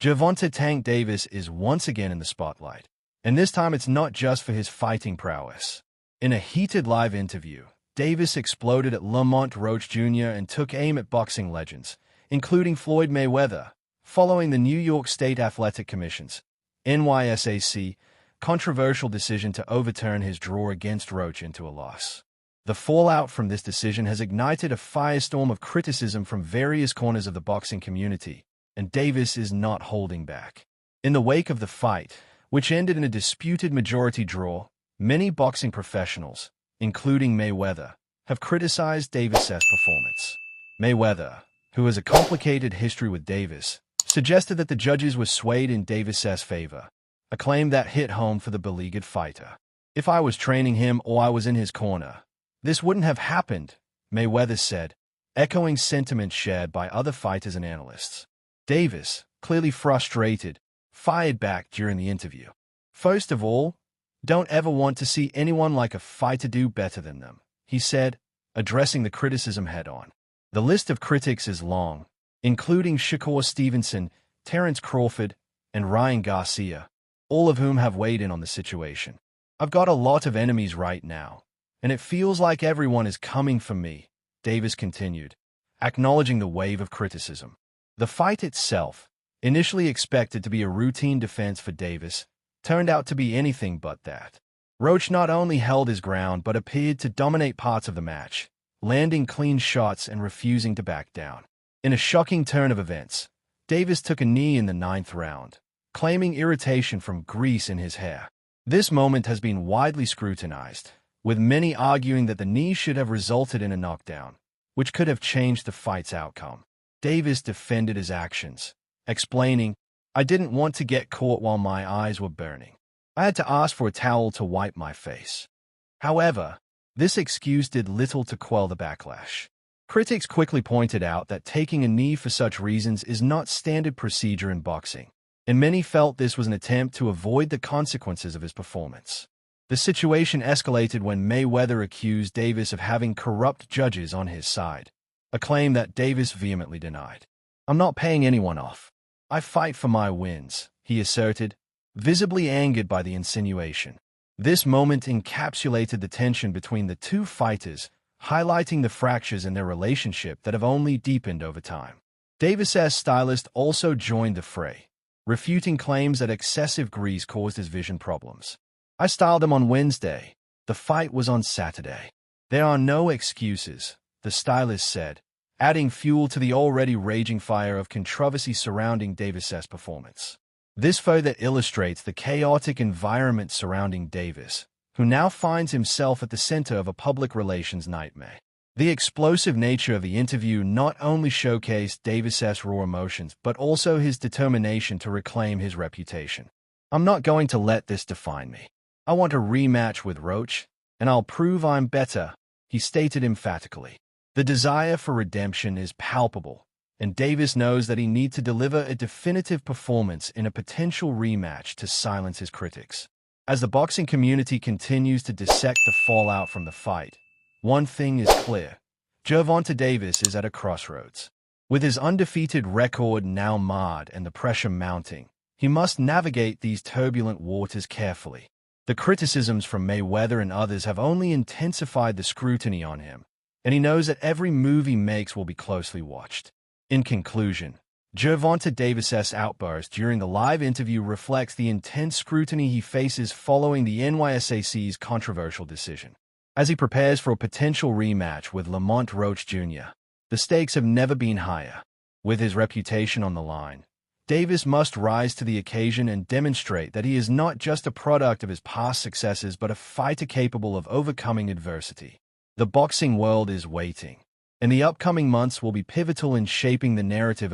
Gervonta "Tank" Davis is once again in the spotlight, and this time it's not just for his fighting prowess. In a heated live interview, Davis exploded at Lamont Roach Jr. and took aim at boxing legends, including Floyd Mayweather, following the New York State Athletic Commission's NYSAC controversial decision to overturn his draw against Roach into a loss. The fallout from this decision has ignited a firestorm of criticism from various corners of the boxing community, and Davis is not holding back. In the wake of the fight, which ended in a disputed majority draw, many boxing professionals, including Mayweather, have criticized Davis's performance. Mayweather, who has a complicated history with Davis, suggested that the judges were swayed in Davis's favor, a claim that hit home for the beleaguered fighter. "If I was training him or I was in his corner, this wouldn't have happened," Mayweather said, echoing sentiments shared by other fighters and analysts. Davis, clearly frustrated, fired back during the interview. "First of all, don't ever want to see anyone like a fighter do better than them," he said, addressing the criticism head-on. The list of critics is long, including Shakur Stevenson, Terence Crawford, and Ryan Garcia, all of whom have weighed in on the situation. "I've got a lot of enemies right now, and it feels like everyone is coming for me," Davis continued, acknowledging the wave of criticism. The fight itself, initially expected to be a routine defense for Davis, turned out to be anything but that. Roach not only held his ground but appeared to dominate parts of the match, landing clean shots and refusing to back down. In a shocking turn of events, Davis took a knee in the 9th round, claiming irritation from grease in his hair. This moment has been widely scrutinized, with many arguing that the knee should have resulted in a knockdown, which could have changed the fight's outcome. Davis defended his actions, explaining, "I didn't want to get caught while my eyes were burning. I had to ask for a towel to wipe my face." However, this excuse did little to quell the backlash. Critics quickly pointed out that taking a knee for such reasons is not standard procedure in boxing, and many felt this was an attempt to avoid the consequences of his performance. The situation escalated when Mayweather accused Davis of having corrupt judges on his side, a claim that Davis vehemently denied. "I'm not paying anyone off. I fight for my wins," he asserted, visibly angered by the insinuation. This moment encapsulated the tension between the two fighters, highlighting the fractures in their relationship that have only deepened over time. Davis's stylist also joined the fray, refuting claims that excessive grease caused his vision problems. "I styled him on Wednesday. The fight was on Saturday. There are no excuses," the stylist said, adding fuel to the already raging fire of controversy surrounding Davis's performance. This further illustrates the chaotic environment surrounding Davis, who now finds himself at the center of a public relations nightmare. The explosive nature of the interview not only showcased Davis's raw emotions but also his determination to reclaim his reputation. "I'm not going to let this define me. I want a rematch with Roach, and I'll prove I'm better," he stated emphatically. The desire for redemption is palpable, and Davis knows that he needs to deliver a definitive performance in a potential rematch to silence his critics. As the boxing community continues to dissect the fallout from the fight, one thing is clear: Gervonta Davis is at a crossroads. With his undefeated record now marred and the pressure mounting, he must navigate these turbulent waters carefully. The criticisms from Mayweather and others have only intensified the scrutiny on him, and he knows that every move he makes will be closely watched. In conclusion, Gervonta Davis's outburst during the live interview reflects the intense scrutiny he faces following the NYSAC's controversial decision. As he prepares for a potential rematch with Lamont Roach Jr., the stakes have never been higher. With his reputation on the line, Davis must rise to the occasion and demonstrate that he is not just a product of his past successes but a fighter capable of overcoming adversity. The boxing world is waiting, and the upcoming months will be pivotal in shaping the narrative